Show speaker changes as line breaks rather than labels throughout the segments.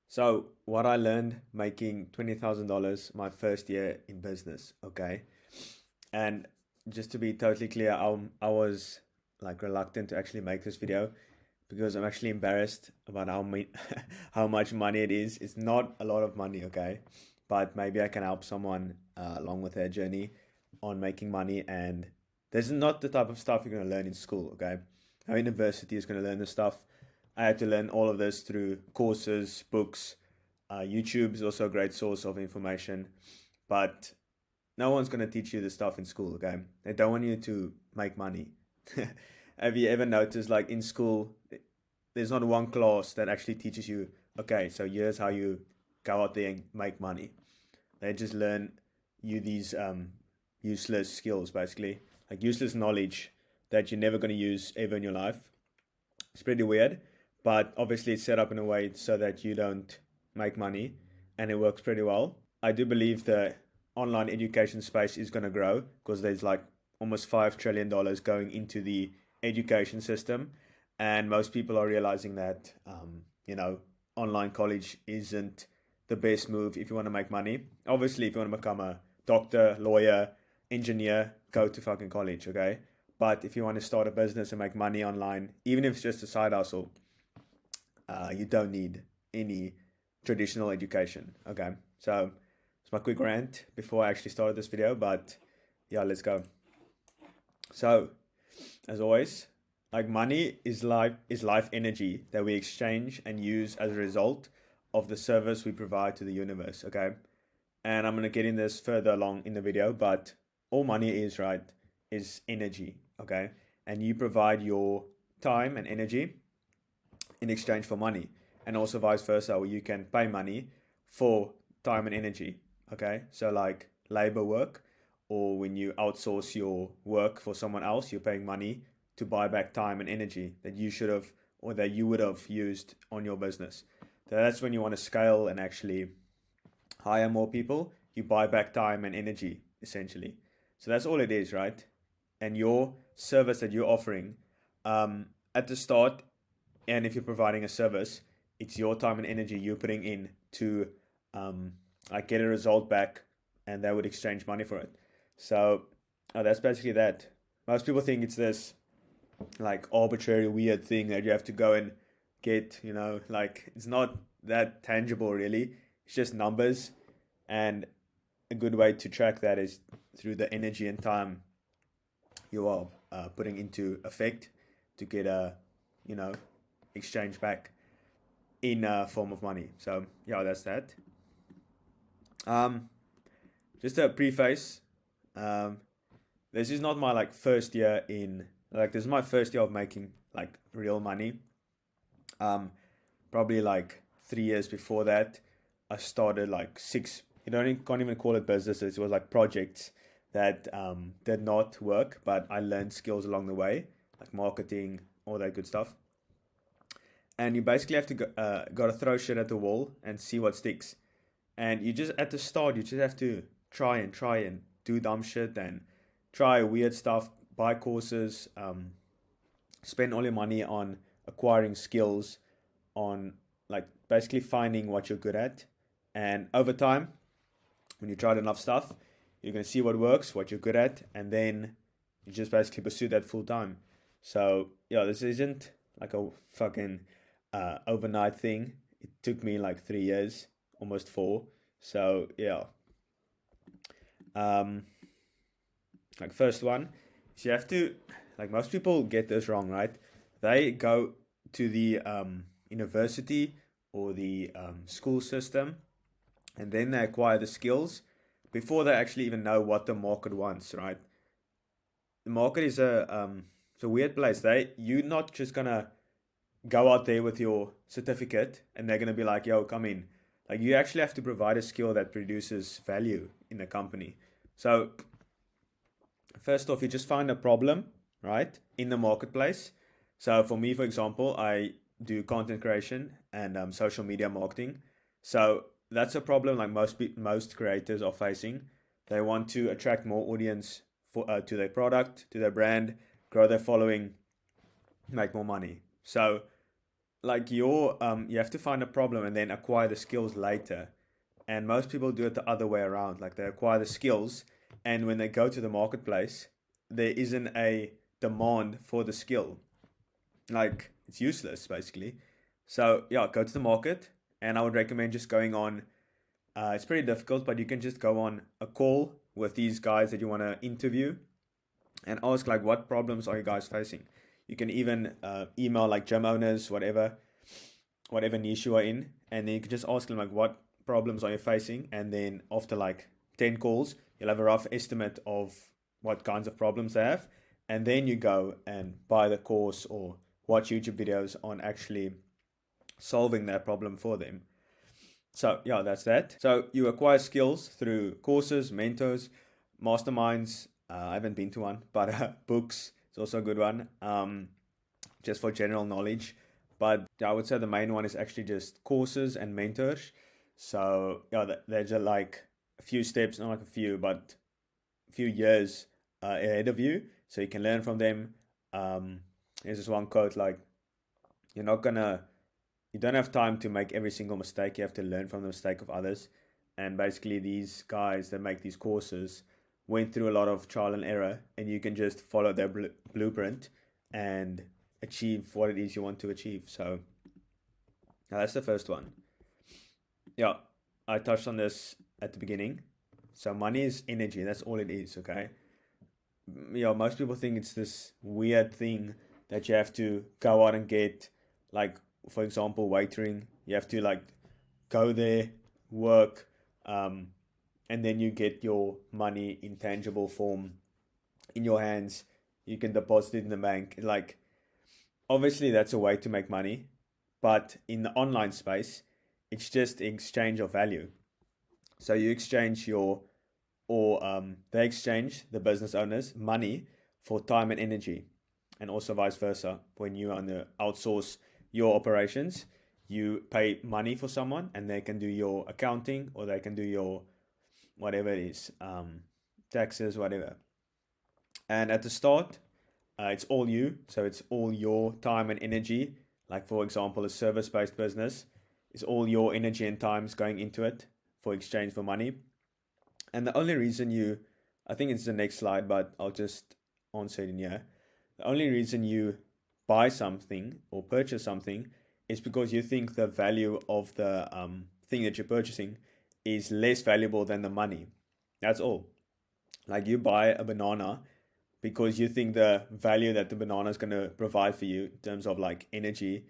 So what I learned making $20,000 my first year in business, okay? And just to be totally clear, I was like reluctant to actually make this video because I'm actually embarrassed about how much money it is. It's not a lot of money, okay? But maybe I can help someone along with their journey on making money. And this is not the type of stuff you're going to learn in school, okay? Our university is going to learn this stuff. I had to learn all of this through courses, books. YouTube is also a great source of information, but no one's going to teach you this stuff in school, okay? They don't want you to make money. Have you ever noticed, like in school, there's not one class that actually teaches you, okay, so here's how you go out there and make money. They just learn you these useless skills, basically, like useless knowledge that you're never going to use ever in your life. It's pretty weird, but obviously it's set up in a way so that you don't make money, and it works pretty well. I do believe the online education space is going to grow because there's like almost $5 trillion going into the education system, and most people are realizing that online college isn't the best move if you want to make money. Obviously, if you want to become a doctor, lawyer, engineer, go to fucking college, okay? But if you want to start a business and make money online, even if it's just a side hustle, you don't need any traditional education. Okay, so it's my quick rant before I actually started this video, but yeah, let's go. So, as always, like money is life energy that we exchange and use as a result of the service we provide to the universe. Okay, and I'm gonna get in this further along in the video, but all money is, right, is energy. Okay, and you provide your time and energy in exchange for money, and also vice versa, where you can pay money for time and energy. Okay, so like labor work, or when you outsource your work for someone else, you're paying money to buy back time and energy that you should have or that you would have used on your business. So that's when you want to scale and actually hire more people. You buy back time and energy essentially. So that's all it is, right? And your service that you're offering, at the start, and if you're providing a service, it's your time and energy you're putting in to like get a result back, and they would exchange money for it. So that's basically that. Most people think it's this like arbitrary weird thing that you have to go and get, like it's not that tangible really. It's just numbers, and a good way to track that is through the energy and time you are putting into effect to get a exchange back in a form of money. So yeah, that's that. Um, just a preface. Um, this is not my like first year in like this is my first year of making like real money. Um, Probably like 3 years before that, I started like six. Can't even call it businesses. It was like projects that did not work, but I learned skills along the way, like marketing, all that good stuff. And you basically have to got to throw shit at the wall and see what sticks. And you just at the start, you just have to try and do dumb shit and try weird stuff, buy courses, spend all your money on acquiring skills, on like basically finding what you're good at. And over time, when you tried enough stuff, you're gonna see what works, what you're good at, and then you just basically pursue that full time. So yeah, this isn't like a fucking overnight thing. It took me like 3 years, almost four. So yeah, um, like first one, so you have to like most people get this wrong, right? They go to the university or the school system, and then they acquire the skills before they actually even know what the market wants, right? The market is it's a weird place. You're not just gonna go out there with your certificate and they're gonna be like, yo, come in. Like you actually have to provide a skill that produces value in the company. So first off, you just find a problem, right, in the marketplace. So for me, for example, I do content creation and social media marketing. So that's a problem like most creators are facing. They want to attract more audience to their product, to their brand, grow their following, make more money. So like you have to find a problem and then acquire the skills later. And most people do it the other way around. Like they acquire the skills, and when they go to the marketplace, there isn't a demand for the skill. Like it's useless basically. So yeah, go to the market, and I would recommend just going on. It's pretty difficult, but you can just go on a call with these guys that you want to interview and ask like, what problems are you guys facing? You can even email like gym owners, whatever niche you are in, and then you can just ask them like, what problems are you facing? And then after like 10 calls, you'll have a rough estimate of what kinds of problems they have, and then you go and buy the course or watch YouTube videos on actually solving that problem for them. So yeah, that's that. So you acquire skills through courses, mentors, masterminds. I haven't been to one, but books is also a good one, just for general knowledge. But I would say the main one is actually just courses and mentors. So yeah, they're just like a few steps, not like a few, but a few years ahead of you. So you can learn from them. There's this one quote like, you're not gonna you don't have time to make every single mistake. You have to learn from the mistake of others. And basically, these guys that make these courses went through a lot of trial and error, and you can just follow their blueprint and achieve what it is you want to achieve. So, now that's the first one. Yeah, I touched on this at the beginning. So, money is energy. That's all it is, okay? Yeah, most people think it's this weird thing that you have to go out and get, like, for example, waitering. You have to like go there, work, and then you get your money in tangible form in your hands. You can deposit it in the bank. Like, obviously, that's a way to make money, but in the online space, it's just exchange of value. So you exchange they exchange, the business owners, money for time and energy, and also vice versa. When you outsource your operations, you pay money for someone, and they can do your accounting, or they can do your whatever it is, taxes, whatever. And at the start, it's all you, so it's all your time and energy. Like for example, a service-based business is all your energy and times going into it for exchange for money. And the only reason I think it's the next slide, but I'll just answer it in here. The only reason you buy something or purchase something is because you think the value of the thing that you're purchasing is less valuable than the money. That's all. Like you buy a banana because you think the value that the banana is going to provide for you in terms of like energy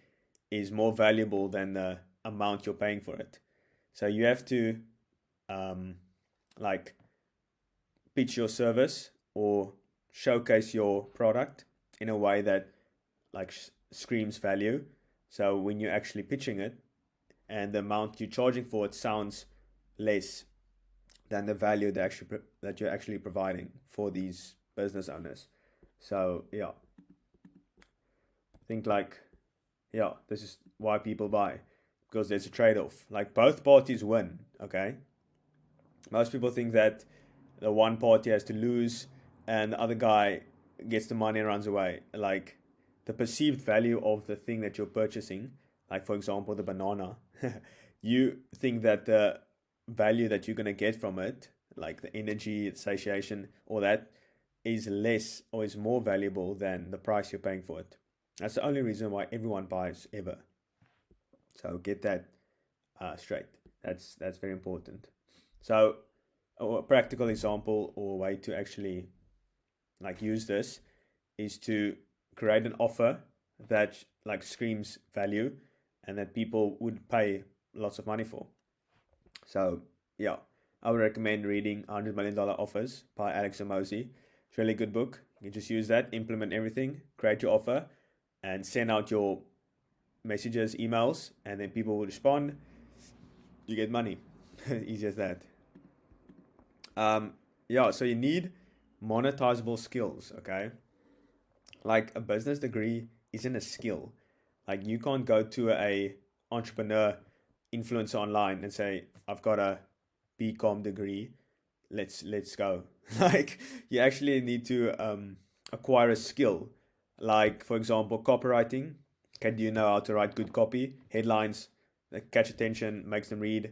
is more valuable than the amount you're paying for it. So you have to like pitch your service or showcase your product in a way that like screams value. So when you're actually pitching it and the amount you're charging for it sounds less than the value that you're actually providing for these business owners. So yeah, think like, yeah, this is why people buy, because there's a trade-off. Like both parties win. Okay, most people think that the one party has to lose and the other guy gets the money and runs away. Like the perceived value of the thing that you're purchasing, like for example the banana, you think that the value that you're going to get from it, like the energy, satiation, all that, is less or is more valuable than the price you're paying for it. That's the only reason why everyone buys ever. So get that straight. That's very important. So a practical example or way to actually like use this is to create an offer that like screams value and that people would pay lots of money for. So yeah, I would recommend reading $100 Million Offers by Alex Hormozi. It's a really good book. You just use that, implement everything, create your offer, and send out your messages, emails, and then people will respond. You get money. Easy as that. Yeah, so you need monetizable skills, okay? Like a business degree isn't a skill. Like you can't go to a entrepreneur influencer online and say, I've got a BCom degree, let's go. Like you actually need to acquire a skill, like for example copywriting. Do you know how to write good copy, headlines that catch attention, makes them read?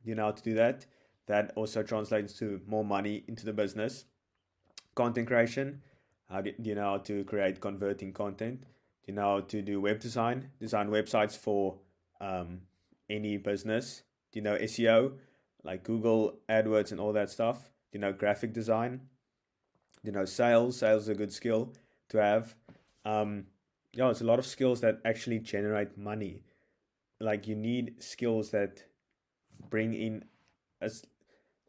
Do you know how to do that? That also translates to more money into the business. Content creation. Do you know how to create converting content? Do you know how to do web design websites for um, any business? Do you know SEO, like Google AdWords and all that stuff? Do you know graphic design? Do you know sales? Sales is a good skill to have. Yeah, it's a lot of skills that actually generate money. Like you need skills that bring in as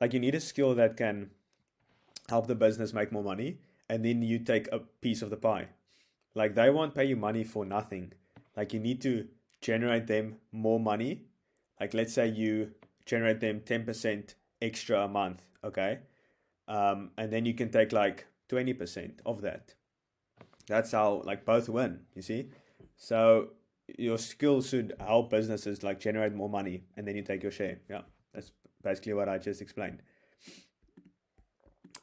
like you need a skill that can help the business make more money, and then you take a piece of the pie. Like they won't pay you money for nothing. Like you need to generate them more money. Like let's say you generate them 10% extra a month, okay? And then you can take like 20% of that. That's how like both win, you see? So your skills should help businesses like generate more money, and then you take your share. Yeah, that's basically what I just explained.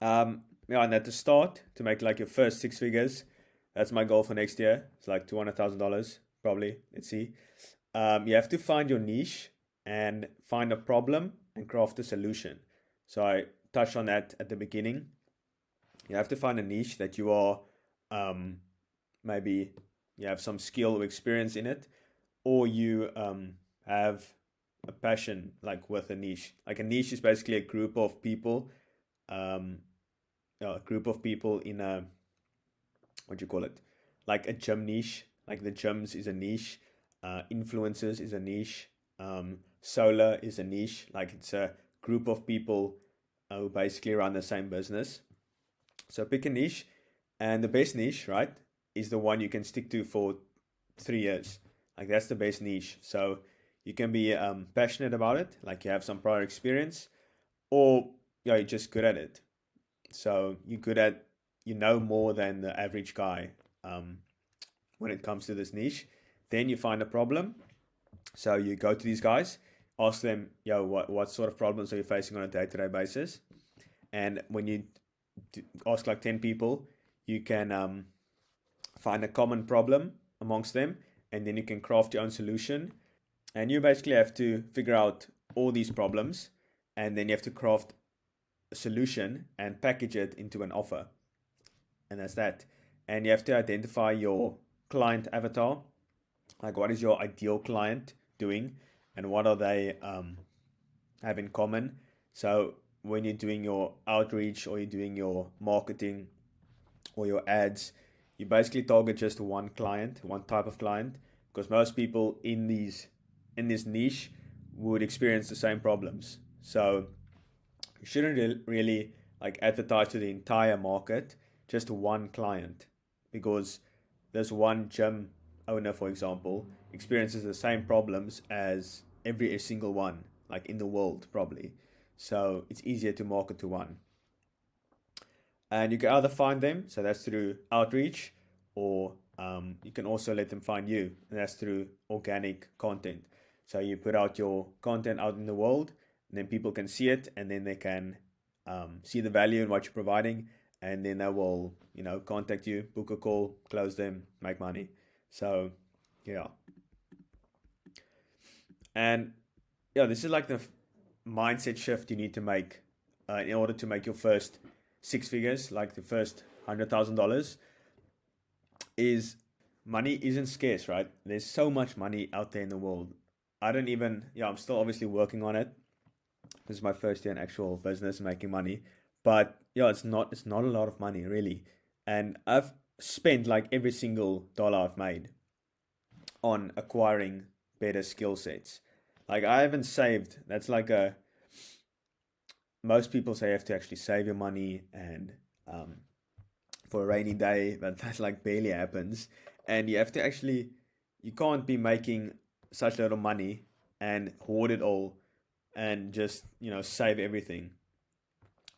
Yeah, and at the start, to make like your first 6 figures, that's my goal for next year. It's like $200,000 probably. Let's see. You have to find your niche and find a problem and craft a solution. So I touched on that at the beginning. You have to find a niche that you are um, maybe you have some skill or experience in it, or you have a passion like with a niche. Like a niche is basically a group of people, um, a group of people in a what do you call it? Like a gym niche. Like the gyms is a niche. Influencers is a niche. Solar is a niche. Like it's a group of people who basically run the same business. So pick a niche, and the best niche, right, is the one you can stick to for 3 years. Like that's the best niche. So you can be passionate about it, like you have some prior experience, or yeah, you're just good at it. So you're good at you know more than the average guy um, when it comes to this niche. Then you find a problem. So you go to these guys, ask them, yo, what sort of problems are you facing on a day-to-day basis? And when you ask like 10 people, you can find a common problem amongst them, and then you can craft your own solution. And you basically have to figure out all these problems, and then you have to craft a solution and package it into an offer. And that's that. And you have to identify your client avatar, like what is your ideal client doing, and what are they have in common. So when you're doing your outreach or you're doing your marketing or your ads, you basically target just one client, one type of client, because most people in this niche would experience the same problems. So you shouldn't really like advertise to the entire market, just one client, because this one gym owner, for example, experiences the same problems as every single one, like in the world, probably. So it's easier to market to one. And you can either find them, so that's through outreach, or you can also let them find you, and that's through organic content. So you put out your content out in the world, and then people can see it, and then they can see the value in what you're providing, and then they will, contact you, book a call, close them, make money. So, yeah, and yeah, this is like the mindset shift you need to make in order to make your first 6 figures, like the first $100,000. Is money isn't scarce, right? There's so much money out there in the world. I don't even, yeah, I'm still obviously working on it. This is my first year in actual business making money, but yeah, it's not a lot of money really, and I've spent like every single dollar I've made on acquiring better skill sets. Like I haven't saved. That's like a most people say you have to actually save your money and um, for a rainy day, but that like barely happens. And you have to actually, you can't be making such little money and hoard it all and just, save everything.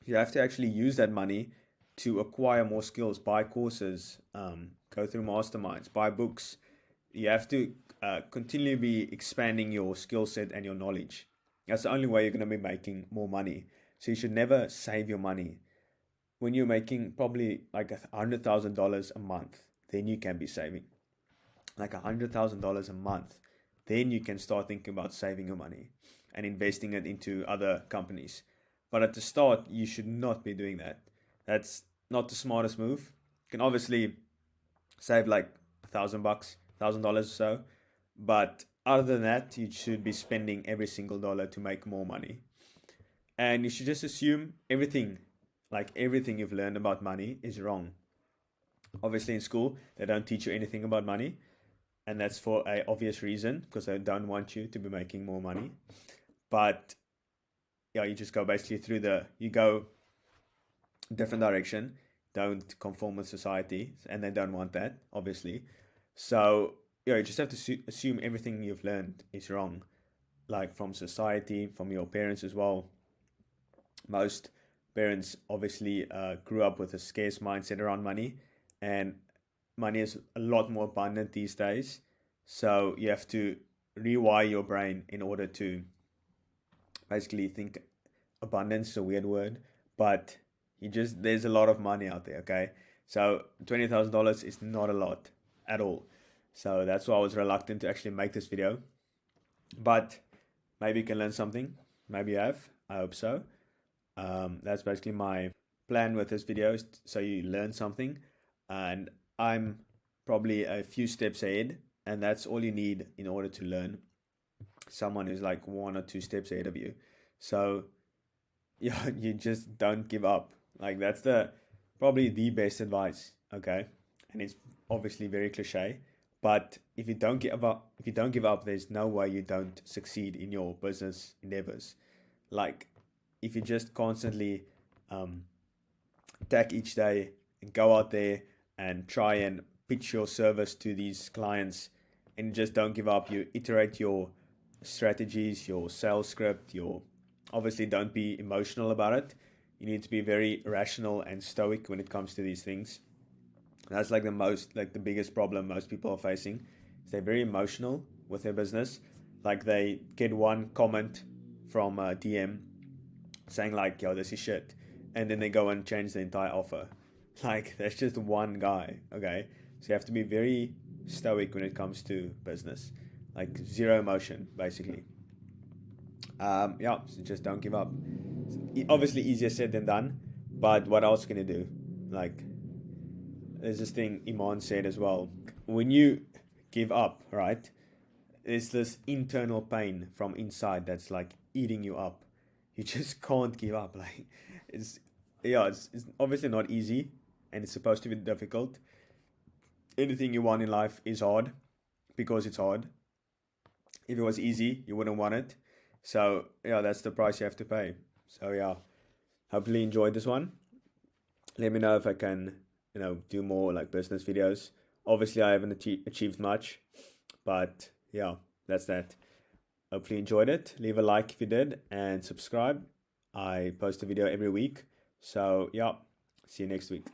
You have to actually use that money to acquire more skills, buy courses, go through masterminds, buy books. You have to continually be expanding your skill set and your knowledge. That's the only way you're going to be making more money. So you should never save your money. When you're making probably like $100,000 a month, then you can be saving. like $100,000 a month, then you can start thinking about saving your money and investing it into other companies. But at the start, you should not be doing that. That's not the smartest move. You can obviously save like $1,000, $1,000 or so, but other than that, you should be spending every single dollar to make more money. And you should just assume everything, like everything you've learned about money, is wrong. Obviously, in school, they don't teach you anything about money, and that's for a obvious reason, because they don't want you to be making more money. But yeah, you just go basically you go different direction, don't conform with society, and they don't want that, obviously. So yeah, you just have to assume everything you've learned is wrong, like from society, from your parents as well. Most parents obviously grew up with a scarce mindset around money, and money is a lot more abundant these days. So you have to rewire your brain in order to basically think. Abundance is a weird word, but there's a lot of money out there, okay? So $20,000 is not a lot at all. So that's why I was reluctant to actually make this video. But maybe you can learn something. Maybe you have. I hope so. That's basically my plan with this video, so you learn something. And I'm probably a few steps ahead, and that's all you need in order to learn. Someone who's like 1 or 2 steps ahead of you. So yeah, you just don't give up. Like that's probably the best advice, okay? And it's obviously very cliche, but if you don't give up, there's no way you don't succeed in your business endeavors. Like if you just constantly attack each day and go out there and try and pitch your service to these clients and just don't give up, you iterate your strategies, your sales script, obviously don't be emotional about it. You need to be very rational and stoic when it comes to these things. That's like the biggest problem most people are facing. Is they're very emotional with their business. Like they get one comment from a DM saying like, yo, this is shit. And then they go and change the entire offer. Like that's just one guy, okay? So you have to be very stoic when it comes to business. Like zero emotion, basically. Yeah, so just don't give up. Obviously easier said than done, but what else can you do? Like there's this thing Iman said as well. When you give up, right, there's this internal pain from inside that's like eating you up. You just can't give up. Like it's obviously not easy, and it's supposed to be difficult. Anything you want in life is hard because it's hard. If it was easy, you wouldn't want it. So yeah, that's the price you have to pay. So yeah, hopefully you enjoyed this one. Let me know if I can, do more like business videos. Obviously, I haven't achieved much, but yeah, that's that. Hopefully you enjoyed it. Leave a like if you did and subscribe. I post a video every week. So yeah, see you next week.